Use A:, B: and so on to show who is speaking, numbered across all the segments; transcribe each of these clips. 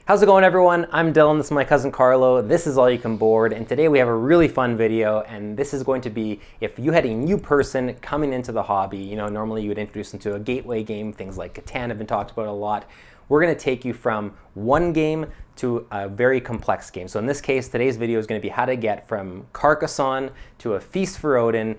A: How's it going, everyone? I'm Dylan, this is my cousin Carlo, this is All You Can Board, and today we have a really fun video, and this is going to be if you had a new person coming into the hobby. You know, normally you would introduce them to a gateway game, things like Catan have been talked about a lot. We're going to take you from one game to a very complex game. So in this case, today's video is going to be how to get from Carcassonne to a Feast for Odin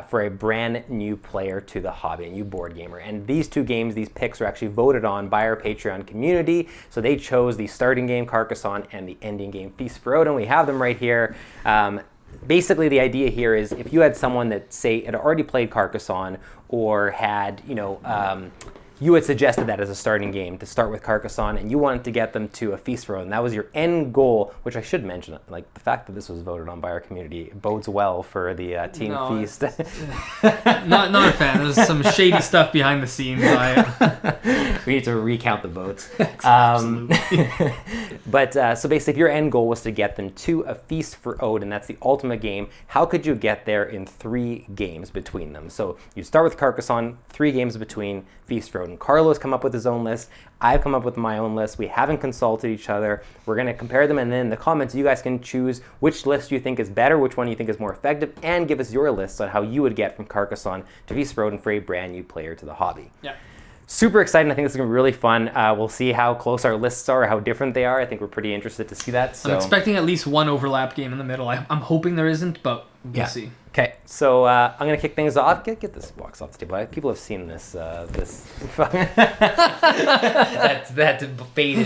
A: for a brand new player to the hobby, a new board gamer. And these two games, these picks were actually voted on by our Patreon community. So they chose the starting game Carcassonne and the ending game Feast for Odin. We have them right here. Basically, the idea here is if you had someone that, say, had already played Carcassonne or had, you had suggested that as a starting game to start with Carcassonne, and you wanted to get them to a Feast for Odin. That was your end goal, which I should mention. Like, the fact that this was voted on by our community bodes well for the Team Feast.
B: not a fan. There's some shady stuff behind the scenes.
A: We need to recount the votes.
B: Absolutely.
A: So basically, if your end goal was to get them to a Feast for Odin, that's the ultimate game. How could you get there in 3 games between them? So you start with Carcassonne, 3 games between Feast for Odin. Carlo's come up with his own list. I've come up with my own list. We haven't consulted each other. We're going to compare them, and then in the comments, you guys can choose which list you think is better, which one you think is more effective, and give us your lists on how you would get from Carcassonne to Feast for Odin for a brand new player to the hobby.
B: Yeah.
A: Super exciting. I think this is going to be really fun. We'll see how close our lists are, how different they are. I think we're pretty interested to see that. So.
B: I'm expecting at least one overlap game in the middle. I'm hoping there isn't, but we'll see.
A: Okay, so I'm going to kick things off. Get this box off the table. People have seen this. That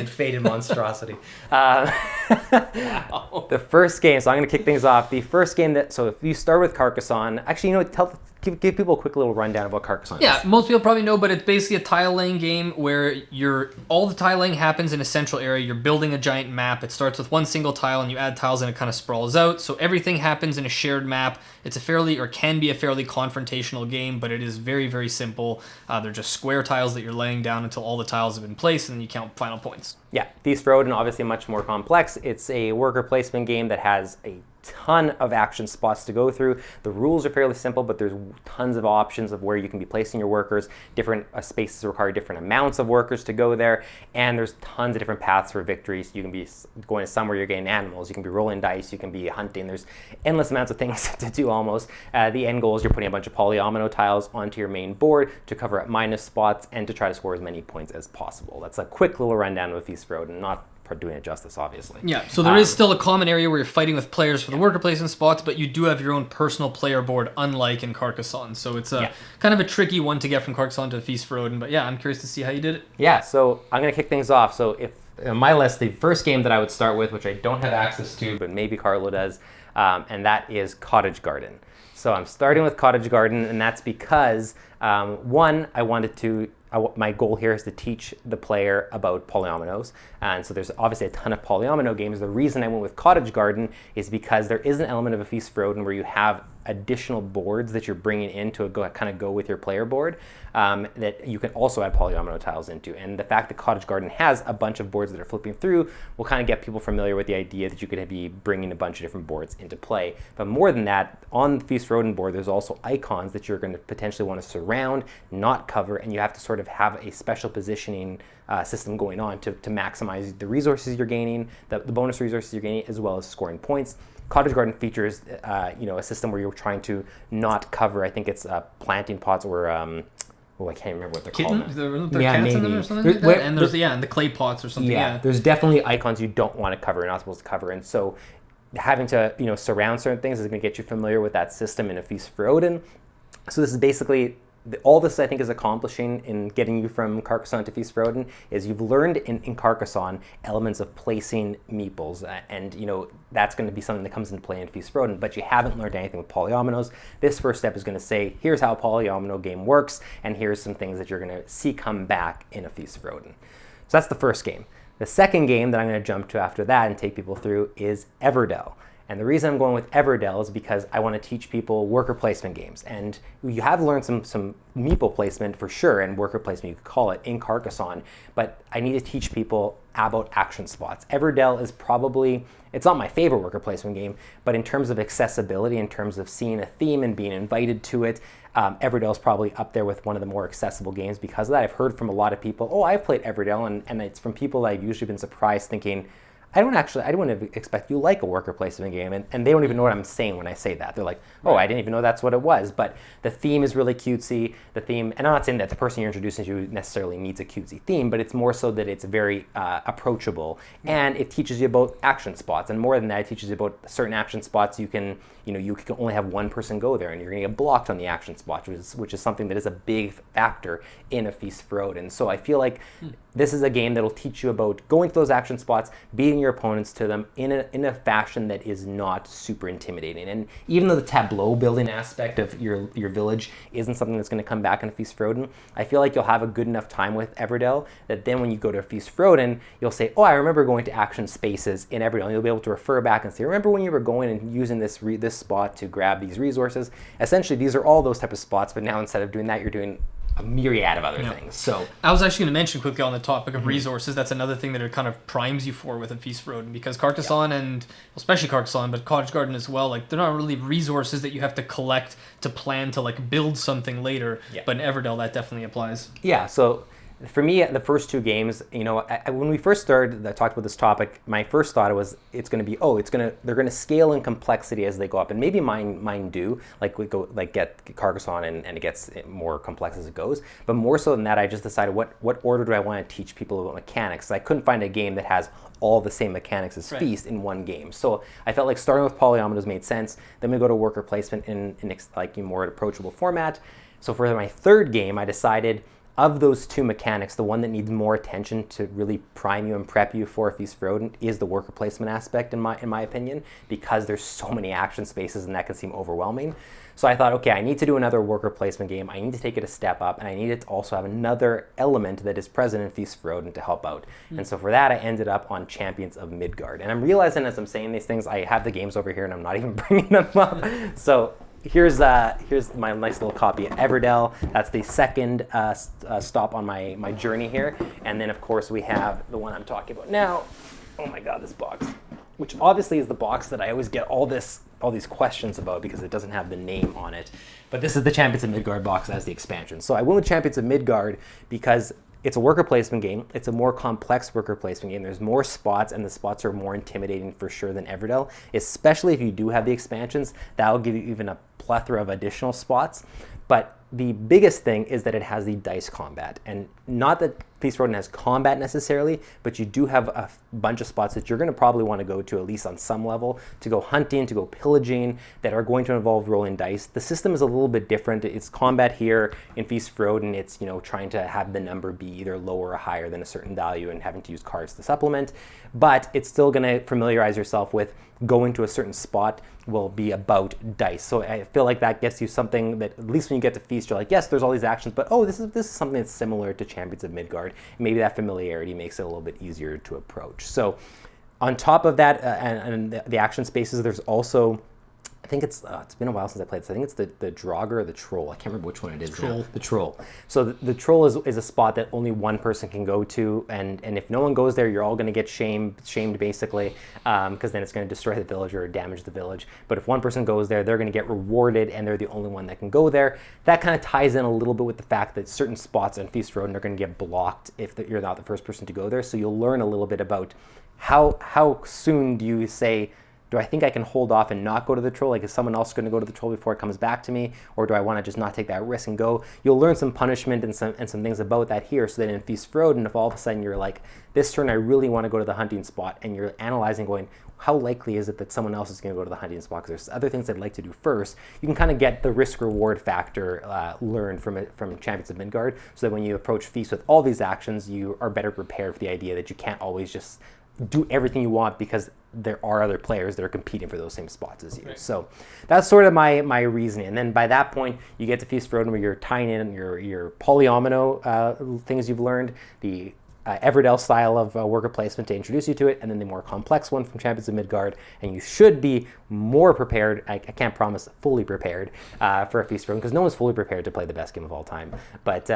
A: faded monstrosity.
B: Wow.
A: The first game, so I'm going to kick things off. The first game so if you start with Carcassonne, actually, give people a quick little rundown of what Carcassonne is.
B: Yeah, most people probably know, but it's basically a tile laying game where all the tile laying happens in a central area. You're building a giant map. It starts with one single tile, and you add tiles, and it kind of sprawls out. So everything happens in a shared map. It's can be a fairly confrontational game, but it is very, very simple. They're just square tiles that you're laying down until all the tiles have been placed, and then you count final points.
A: Yeah, Feast for Odin, obviously much more complex. It's a worker placement game that has a ton of action spots to go through. The rules are fairly simple, but there's tons of options of where you can be placing your workers. Different spaces require different amounts of workers to go there, and there's tons of different paths for victories. You can be going to somewhere you're getting animals, you can be rolling dice, you can be hunting. There's endless amounts of things to do almost. The end goal is you're putting a bunch of polyomino tiles onto your main board to cover up minus spots and to try to score as many points as possible. That's a quick little rundown of Feast for Odin, not doing it justice, obviously.
B: Yeah, so there is still a common area where you're fighting with players for the worker placement spots, but you do have your own personal player board, unlike in Carcassonne. So it's kind of a tricky one to get from Carcassonne to Feast for Odin, but yeah, I'm curious to see how you did it.
A: Yeah, so I'm going to kick things off. So if on my list, the first game that I would start with, which I don't have access to, but maybe Carlo does, and that is Cottage Garden. So I'm starting with Cottage Garden, and that's because, one, my goal here is to teach the player about polyominoes, and so there's obviously a ton of polyomino games. The reason I went with Cottage Garden is because there is an element of a Feast for Odin where you have additional boards that you're bringing in to go with your player board that you can also add polyomino tiles into. And the fact that Cottage Garden has a bunch of boards that are flipping through will kind of get people familiar with the idea that you could be bringing a bunch of different boards into play. But more than that, on the Feast for Odin board, there's also icons that you're going to potentially want to surround, not cover, and you have to sort of have a special positioning system going on to maximize the resources you're gaining, the bonus resources you're gaining, as well as scoring points. Cottage Garden features, a system where you're trying to not cover. I think it's planting pots or I can't remember what they're called.
B: There cats in them or something like that? And there's and the clay pots or something.
A: Yeah, there's definitely icons you don't want to cover. You're not supposed to cover, and so having to surround certain things is going to get you familiar with that system in a Feast for Odin. So this is basically. All this, I think, is accomplishing in getting you from Carcassonne to Feast for Odin is you've learned in Carcassonne elements of placing meeples, and that's going to be something that comes into play in Feast for Odin, but you haven't learned anything with polyominoes. This first step is going to say, here's how a polyomino game works, and here's some things that you're going to see come back in a Feast for Odin. So that's the first game. The second game that I'm going to jump to after that and take people through is Everdell. And the reason I'm going with Everdell is because I want to teach people worker placement games. And you have learned some meeple placement for sure, and worker placement, you could call it, in Carcassonne. But I need to teach people about action spots. Everdell is probably, it's not my favorite worker placement game, but in terms of accessibility, in terms of seeing a theme and being invited to it, Everdell is probably up there with one of the more accessible games because of that. I've heard from a lot of people, oh, I've played Everdell, and it's from people that I've usually been surprised thinking, I don't expect you like a worker placement game, and they don't even know what I'm saying when I say that. They're like, oh, I didn't even know that's what it was. But the theme is really cutesy. The theme, and I'm not saying that the person you're introducing to necessarily needs a cutesy theme, but it's more so that it's very approachable, and it teaches you about action spots, and more than that, it teaches you about certain action spots. You can only have one person go there, and you're going to get blocked on the action spot, which is something that is a big factor in a Feast for Odin. So I feel like this is a game that'll teach you about going to those action spots, beating your opponents to them in a fashion that is not super intimidating. And even though the tableau building aspect of your village isn't something that's going to come back in a Feast for Odin, I feel like you'll have a good enough time with Everdell that then when you go to a Feast for Odin, you'll say, oh, I remember going to action spaces in Everdell. And you'll be able to refer back and say, remember when you were going and using this spot to grab these resources? Essentially, these are all those type of spots, but now instead of doing that, you're doing a myriad of other things. So
B: I was actually going to mention quickly on the topic of resources. That's another thing that it kind of primes you for with a Feast for Odin, because Carcassonne and especially Carcassonne, but Cottage Garden as well, like they're not really resources that you have to collect to plan to like build something later. Yeah. But in Everdell, that definitely applies.
A: Yeah. So for me, the first two games, when we first started, I talked about this topic. My first thought was they're going to scale in complexity as they go up, and maybe mine do. Like we go get Carcassonne, and it gets more complex as it goes. But more so than that, I just decided what order do I want to teach people about mechanics. I couldn't find a game that has all the same mechanics as Feast in one game. So I felt like starting with polyominoes made sense. Then we go to worker placement in like a more approachable format. So for my third game, I decided, of those two mechanics, the one that needs more attention to really prime you and prep you for a Feast for Odin is the worker placement aspect, in my opinion, because there's so many action spaces and that can seem overwhelming. So I thought, okay, I need to do another worker placement game. I need to take it a step up, and I need it to also have another element that is present in Feast for Odin to help out. And so for that, I ended up on Champions of Midgard. And I'm realizing as I'm saying these things, I have the games over here and I'm not even bringing them up. So here's my nice little copy of Everdell. That's the second stop on my journey here. And then, of course, we have the one I'm talking about now. Oh my God, this box. Which obviously is the box that I always get all these questions about because it doesn't have the name on it. But this is the Champions of Midgard box as the expansion. So I went with Champions of Midgard because it's a worker placement game. It's a more complex worker placement game. There's more spots, and the spots are more intimidating for sure than Everdell, especially if you do have the expansions. That'll give you even a plethora of additional spots. But the biggest thing is that it has the dice combat, and not that Feast for Odin has combat necessarily, but you do have a bunch of spots that you're going to probably want to go to, at least on some level, to go hunting, to go pillaging, that are going to involve rolling dice. The system is a little bit different. It's combat here. In Feast for Odin, it's trying to have the number be either lower or higher than a certain value and having to use cards to supplement, but it's still going to familiarize yourself with going to a certain spot will be about dice. So I feel like that gets you something that, at least when you get to Feast, you're like, yes, there's all these actions, but this is something that's similar to Champions of Midgard. Maybe that familiarity makes it a little bit easier to approach. So on top of that, and the action spaces, there's also, I think it's been a while since I played this. I think it's the Draugr or the Troll. I can't remember which one it is.
B: Troll.
A: The Troll. So the Troll is a spot that only one person can go to, and if no one goes there, you're all going to get shamed basically, because then it's going to destroy the village or damage the village. But if one person goes there, they're going to get rewarded, and they're the only one that can go there. That kind of ties in a little bit with the fact that certain spots on Feast for Odin are going to get blocked if you're not the first person to go there. So you'll learn a little bit about how soon do you say, do I think I can hold off and not go to the Troll? Like, is someone else going to go to the Troll before it comes back to me? Or do I want to just not take that risk and go? You'll learn some punishment and some things about that here, so that in Feast for Odin, if all of a sudden you're like, this turn I really want to go to the hunting spot, and you're analyzing going, how likely is it that someone else is going to go to the hunting spot because there's other things I'd like to do first, you can kind of get the risk-reward factor learned from Champions of Midgard, so that when you approach Feast with all these actions, you are better prepared for the idea that you can't always just do everything you want because there are other players that are competing for those same spots as you. Right. So that's sort of my reasoning. And then by that point, you get to Feast for Odin where you're tying in your polyomino things you've learned, the Everdell style of worker placement to introduce you to it, and then the more complex one from Champions of Midgard, and you should be more prepared. I can't promise fully prepared for a Feast for Odin, because no one's fully prepared to play the best game of all time. But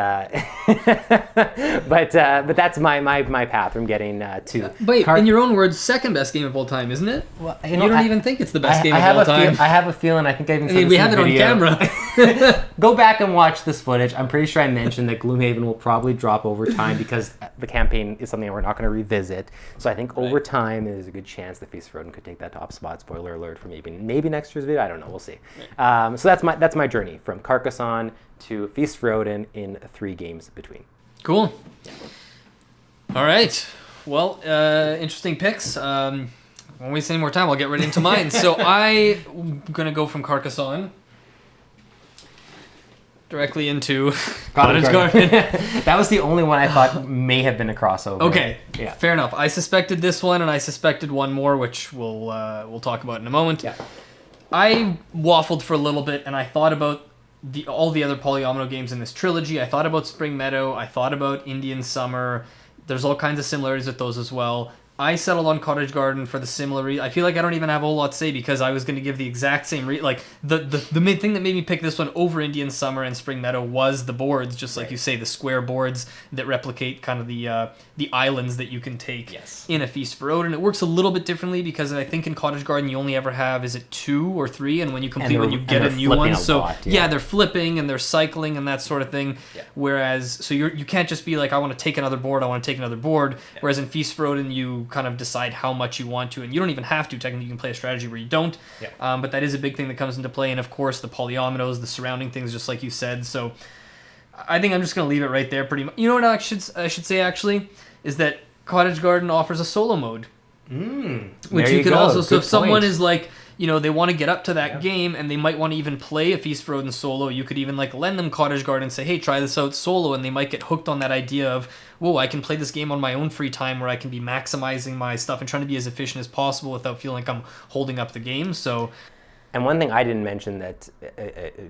A: but that's my path from getting to.
B: Wait, in your own words, second best game of all time, isn't it?
A: Well,
B: you don't even think it's the best game of all time.
A: I have a feeling. I think I even said
B: we have it on camera.
A: Go back and watch this footage. I'm pretty sure I mentioned that Gloomhaven will probably drop over time because the campaign is something we're not going to revisit. So I think over time there's a good chance that Feast for Odin could take that top spot. Spoiler alert for maybe next year's video. I don't know. We'll see. So that's my journey from Carcassonne to Feast for Odin in 3 games between.
B: Cool. All right. Well, interesting picks. Won't waste any more time. I'll get right into mine. So I'm gonna go from Carcassonne directly into Cottage Garden.
A: That was the only one I thought may have been a crossover.
B: Okay, yeah, fair enough. I suspected this one, and I suspected one more, which we'll talk about in a moment.
A: Yeah.
B: I waffled for a little bit, and I thought about all the other Polyomino games in this trilogy. I thought about Spring Meadow. I thought about Indian Summer. There's all kinds of similarities with those as well. I settled on Cottage Garden for the similar reason. I feel like I don't even have a whole lot to say because I was going to give the exact same the main thing that made me pick this one over Indian Summer and Spring Meadow was the boards, just like you say, the square boards that replicate kind of the islands that you can take in a Feast for Odin. It works a little bit differently because I think in Cottage Garden you only ever have, is it 2 or 3, and when you complete one you get a new one. So they're flipping and they're cycling and that sort of thing. Yeah. Whereas so you can't just be like, I want to take another board. Yeah. Whereas in Feast for Odin you kind of decide how much you want to, and you don't even have to. Technically, you can play a strategy where you don't. Yeah. But that is a big thing that comes into play, and of course the polyominoes, the surrounding things, just like you said. So I think I'm just going to leave it right there. Pretty much. You know what I should say actually is that Cottage Garden offers a solo mode, which you could also. So if someone is like, they want to get up to that game and they might want to even play a Feast for Odin solo, you could even like lend them Cottage Garden and say, hey, try this out solo, and they might get hooked on that idea of, whoa, I can play this game on my own free time where I can be maximizing my stuff and trying to be as efficient as possible without feeling like I'm holding up the game. So,
A: and one thing I didn't mention that,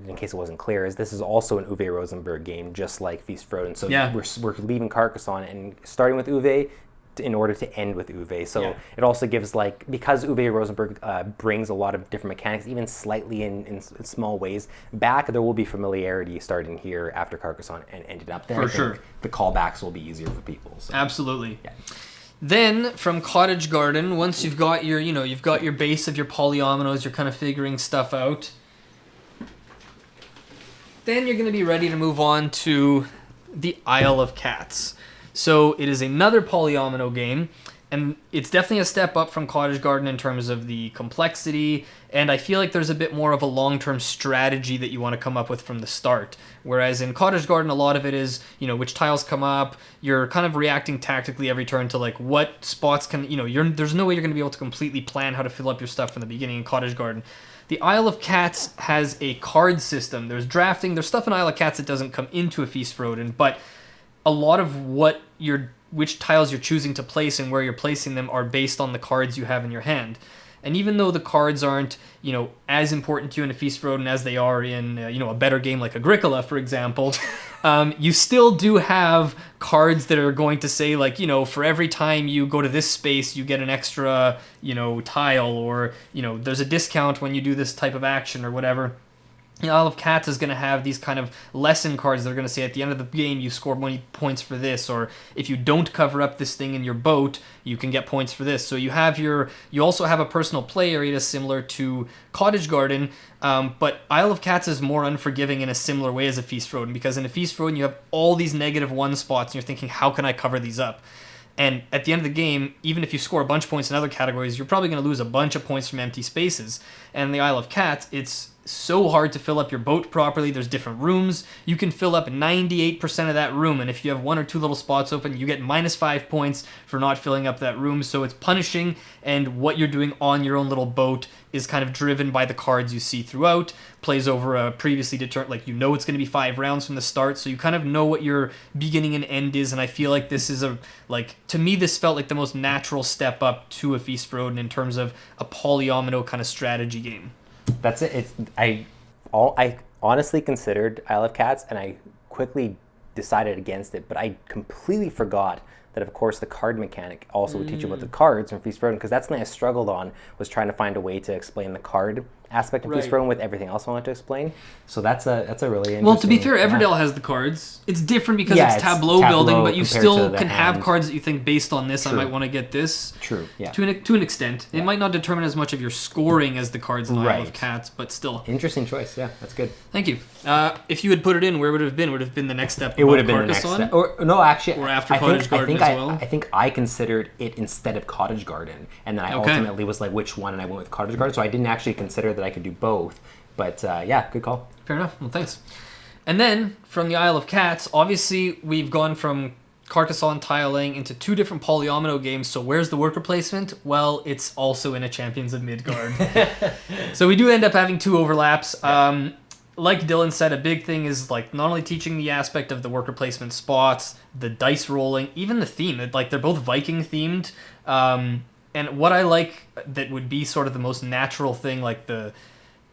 A: in case it wasn't clear, is this is also an Uwe Rosenberg game, just like Feast for Odin. So we're leaving Carcassonne and starting with Uwe in order to end with Uwe. So it also gives, because Uwe Rosenberg brings a lot of different mechanics, even slightly in small ways back, there will be familiarity starting here after Carcassonne and ending up there. For sure. The callbacks will be easier for people. So.
B: Absolutely. Yeah. Then from Cottage Garden, once you've got your base of your polyominoes, you're kind of figuring stuff out. Then you're going to be ready to move on to the Isle of Cats. So it is another polyomino game, and it's definitely a step up from Cottage Garden in terms of the complexity, and I feel like there's a bit more of a long-term strategy that you want to come up with from the start. Whereas in Cottage Garden, a lot of it is, which tiles come up, you're kind of reacting tactically every turn to what spots can, there's no way you're going to be able to completely plan how to fill up your stuff from the beginning in Cottage Garden. The Isle of Cats has a card system. There's drafting, there's stuff in Isle of Cats that doesn't come into a Feast for Odin, but a lot of which tiles you're choosing to place and where you're placing them are based on the cards you have in your hand. And even though the cards aren't, as important to you in a Feast for Odin as they are in, a better game like Agricola, for example, you still do have cards that are going to say, for every time you go to this space, you get an extra, tile, or, there's a discount when you do this type of action or whatever. Isle of Cats is going to have these kind of lesson cards that are going to say at the end of the game you score 20 points for this, or if you don't cover up this thing in your boat, you can get points for this. So you also have a personal play area similar to Cottage Garden, but Isle of Cats is more unforgiving in a similar way as a Feast for Odin, because in a Feast for Odin you have all these -1 spots and you're thinking, how can I cover these up? And at the end of the game, even if you score a bunch of points in other categories, you're probably going to lose a bunch of points from empty spaces. And in the Isle of Cats, it's so hard to fill up your boat properly. There's different rooms. You can fill up 98% of that room, and if you have 1 or 2 little spots open, you get -5 points for not filling up that room. So it's punishing, and what you're doing on your own little boat is kind of driven by the cards you see throughout. Plays over a previously determined, it's going to be 5 rounds from the start, so you kind of know what your beginning and end is, and I feel like this is to me this felt like the most natural step up to a Feast for Odin in terms of a polyomino kind of strategy game.
A: That's it. I honestly considered Isle of Cats, and I quickly decided against it, but I completely forgot that, of course, the card mechanic also would teach you about the cards from Feast for Odin, because that's something I struggled on, was trying to find a way to explain the card aspect of Feast for Odin with everything else I wanted to explain. So that's a really interesting...
B: Well, to be fair, Everdell has the cards. It's different because it's tableau building, but you still can have cards that you think, based on this, I might want to get this.
A: True, yeah.
B: To an extent. It might not determine as much of your scoring as the cards in the Isle of Cats, but still.
A: Interesting choice, yeah, that's good.
B: Thank you. If you had put it in, where would it have been? Would it have been the next step?
A: It would have been the next step. Or
B: after Cottage Garden as well?
A: I think I considered it instead of Cottage Garden, and then I ultimately was like, which one, and I went with Cottage Garden, so I didn't actually consider that I could do both. But yeah, good call.
B: Fair enough. Well, thanks. And then from the Isle of Cats, obviously we've gone from Carcassonne tiling into 2 different polyomino games. So where's the worker placement? Well, it's also in a Champions of Midgard. So we do end up having 2 overlaps. Yeah. Like Dylan said, a big thing is like not only teaching the aspect of the worker placement spots, the dice rolling, even the theme. Like they're both Viking themed. And what I like that would be sort of the most natural thing, like the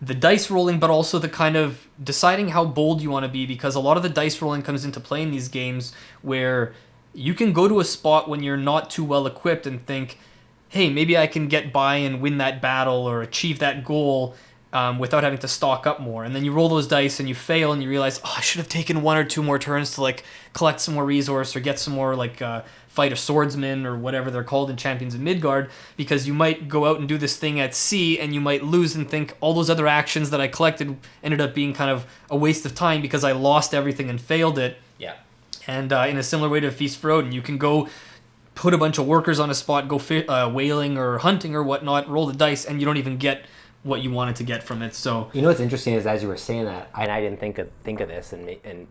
B: dice rolling, but also the kind of deciding how bold you want to be, because a lot of the dice rolling comes into play in these games where you can go to a spot when you're not too well equipped and think, hey, maybe I can get by and win that battle or achieve that goal without having to stock up more. And then you roll those dice and you fail and you realize, I should have taken 1 or 2 more turns to like collect some more resource or get some more like fight a swordsman or whatever they're called in Champions of Midgard, because you might go out and do this thing at sea and you might lose and think all those other actions that I collected ended up being kind of a waste of time because I lost everything and failed it.
A: Yeah.
B: And in a similar way to Feast for Odin, you can go put a bunch of workers on a spot, go whaling or hunting or whatnot, roll the dice, and you don't even get what you wanted to get from it. So
A: you know what's interesting is, as you were saying that, and I didn't think of this,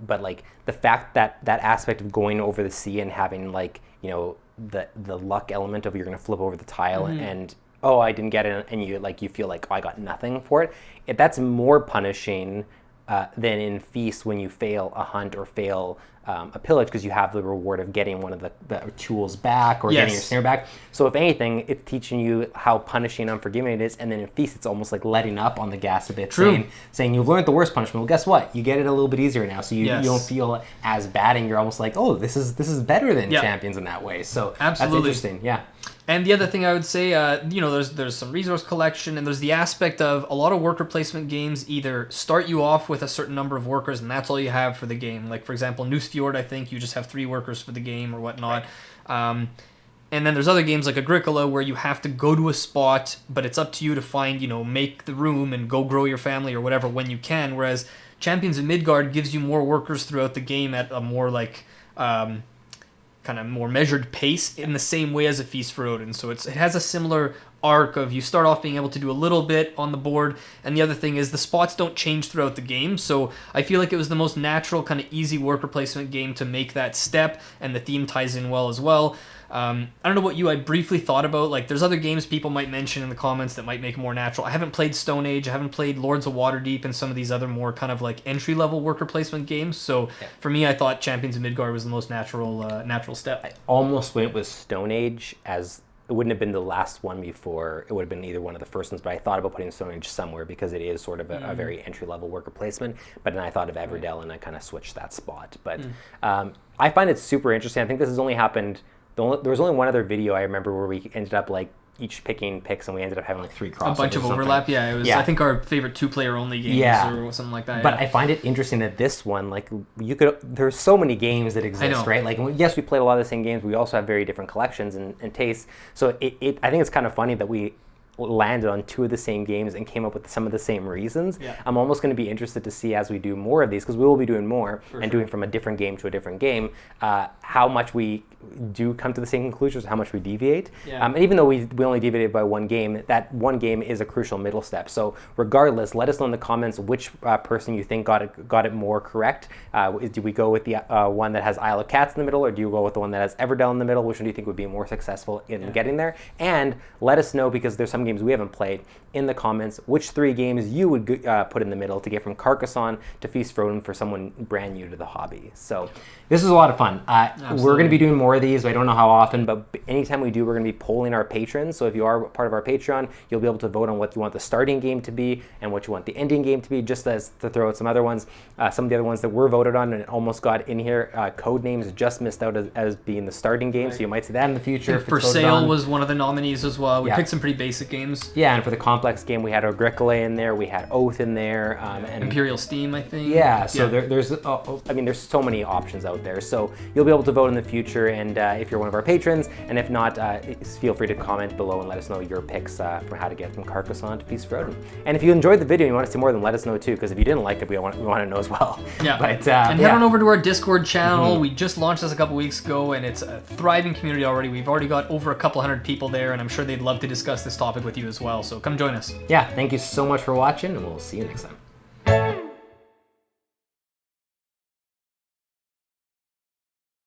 A: but like the fact that aspect of going over the sea and having like, you know, the luck element of you're going to flip over the tile and I didn't get it, and you feel like, I got nothing for it. That's more punishing than in Feast when you fail a hunt or fail a pillage, because you have the reward of getting one of the tools back or getting your snare back. So if anything, it's teaching you how punishing and unforgiving it is. And then in Feast, it's almost like letting up on the gas a bit, saying you've learned the worst punishment. Well, guess what? You get it a little bit easier now, so you don't feel as bad, and you're almost like, oh, this is better than Champions in that way. So
B: absolutely.
A: That's interesting. Yeah.
B: And the other thing I would say, there's some resource collection, and there's the aspect of a lot of worker placement games either start you off with a certain number of workers, and that's all you have for the game. Like, for example, Noose Fjord, I think you just have 3 workers for the game or whatnot. Right. And then there's other games like Agricola where you have to go to a spot, but it's up to you to find, make the room and go grow your family or whatever when you can. Whereas Champions of Midgard gives you more workers throughout the game at a more like... kind of more measured pace in the same way as a Feast for Odin. So it has a similar arc of you start off being able to do a little bit on the board, and the other thing is the spots don't change throughout the game. So I feel like it was the most natural kind of easy worker placement game to make that step, and the theme ties in well as well. I don't know what I briefly thought about, like there's other games people might mention in the comments that might make it more natural. I haven't played Stone Age, I haven't played Lords of Waterdeep and some of these other more kind of like entry-level worker placement games. So for me, I thought Champions of Midgard was the most natural step.
A: I almost went with Stone Age, as it wouldn't have been the last one before. It would have been either one of the first ones, but I thought about putting Stone Age somewhere because it is sort of a very entry-level worker placement. But then I thought of Everdell, and I kind of switched that spot. But I find it super interesting. I think this has only happened... There was only one other video I remember where we ended up like each picking picks, and we ended up having like 3 crossovers.
B: A bunch of overlap, yeah. It was, I think, our favorite 2-player only games or something like that.
A: But I find it interesting that this one, like, there's so many games that exist, right? Like, yes, we played a lot of the same games, but we also have very different collections and tastes. So I think it's kind of funny that we landed on 2 of the same games and came up with some of the same reasons. Yeah. I'm almost going to be interested to see as we do more of these, because we will be doing more doing from a different game to a different game, how much we do come to the same conclusions, how much we deviate. Yeah. And even though we only deviated by 1 game, that 1 game is a crucial middle step. So regardless, let us know in the comments which person you think got it more correct. Do we go with the one that has Isle of Cats in the middle, or do you go with the one that has Everdell in the middle? Which one do you think would be more successful in getting there? And let us know, because there's some games we haven't played in the comments which 3 games you would put in the middle to get from Carcassonne to Feast for Odin for someone brand new to the hobby. So this was a lot of fun. We're going to be doing more of these. I don't know how often, but anytime we do, we're going to be polling our patrons. So if you are part of our Patreon, you'll be able to vote on what you want the starting game to be and what you want the ending game to be, just as to throw out some other ones. Some of the other ones that were voted on and almost got in here, Codenames just missed out as being the starting game, so you might see that in the future.
B: For Sale was one of the nominees as well. We picked some pretty basic games.
A: Yeah, and for the complex game, we had Agricola in there, we had Oath in there, and
B: Imperial Steam, I think.
A: Yeah, so there's so many options out there. So you'll be able to vote in the future, and if you're one of our patrons, and if not, feel free to comment below and let us know your picks for how to get from Carcassonne to Feast for Odin. And if you enjoyed the video and you want to see more, then let us know too, because if you didn't like it, we want to know as well.
B: Yeah,
A: but,
B: and head on over to our Discord channel. We just launched this a couple weeks ago, and it's a thriving community already. We've already got over a couple hundred people there, and I'm sure they'd love to discuss this topic with you as well. So come join us.
A: Yeah, thank you so much for watching, and we'll see you next time.